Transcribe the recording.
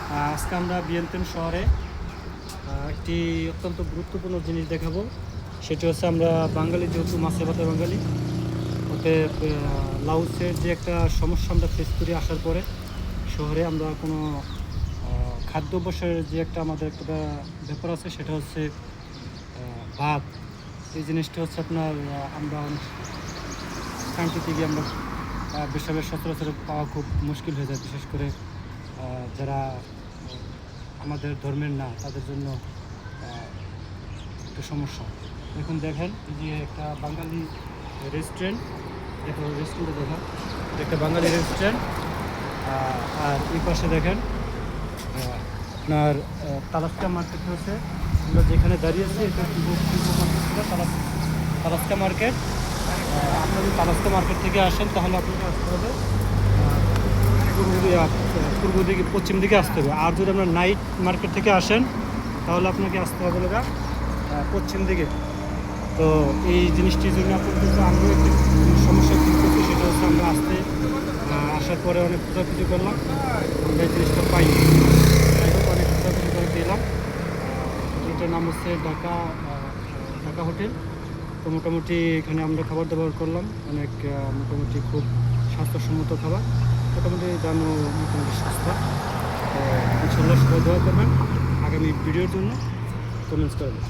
আজকে আমরা বিয়েন্তেন শহরে একটি অত্যন্ত গুরুত্বপূর্ণ জিনিস দেখাবো। সেটি হচ্ছে আমরা বাঙালি, যেহেতু মাছে ভাতে বাঙালি, ওতে লাউসের যে একটা সমস্যা আমরা ফেস করি আসার পরে শহরে, আমরা কোনো খাদ্যাভ্যাসের যে একটা আমাদের একটা ব্যাপার আছে, সেটা হচ্ছে ভাত। এই জিনিসটা হচ্ছে আপনার আমরা কান্ট্রি থেকে আমরা বেশাবেশ সচরাচর পাওয়া খুব মুশকিল হয়ে যায়, বিশেষ করে যারা আমাদের ধর্মের না, তাদের জন্য একটা সমস্যা। এখন দেখেন যে একটা বাঙালি রেস্টুরেন্ট, দেখো রেস্টুরেন্টে দেখেন, একটা বাঙালি রেস্টুরেন্ট। আর এই পাশে দেখেন আপনার তালাস্কা মার্কেট হচ্ছে, আমরা যেখানে দাঁড়িয়েছি এটা তালাস্কা মার্কেট। আপনি যদি তালাস্কা মার্কেট থেকে আসেন তাহলে আপনাকে আসতে হবে পূর্ব দিকে, পশ্চিম দিকে আসতে হবে। আর যদি আপনার নাইট মার্কেট থেকে আসেন তাহলে আপনাকে আসতে হবে পশ্চিম দিকে। তো এই জিনিসটির জন্য আপনার কিন্তু আমরাও একটি সমস্যা ফিল করছি, সেটা হচ্ছে আমরা আসার পরে অনেক খোঁজাখুঁজি করলাম, আমরা এই জিনিসটা পাইনি। যাই হোক, অনেক খোঁজাখুঁজি করে পেলাম। হোটেলটার নাম হচ্ছে ঢাকা হোটেল। তো মোটামুটি এখানে আমরা খাবার দাবার করলাম, অনেক মোটামুটি খুব স্বাস্থ্যসম্মত খাবার, মোটামুটি দামও মোটামুটি সস্তা। তো ইনশাল্লাহ সবাই দোয়া করবেন, আগামী ভিডিওর জন্য কমেন্টস করবেন।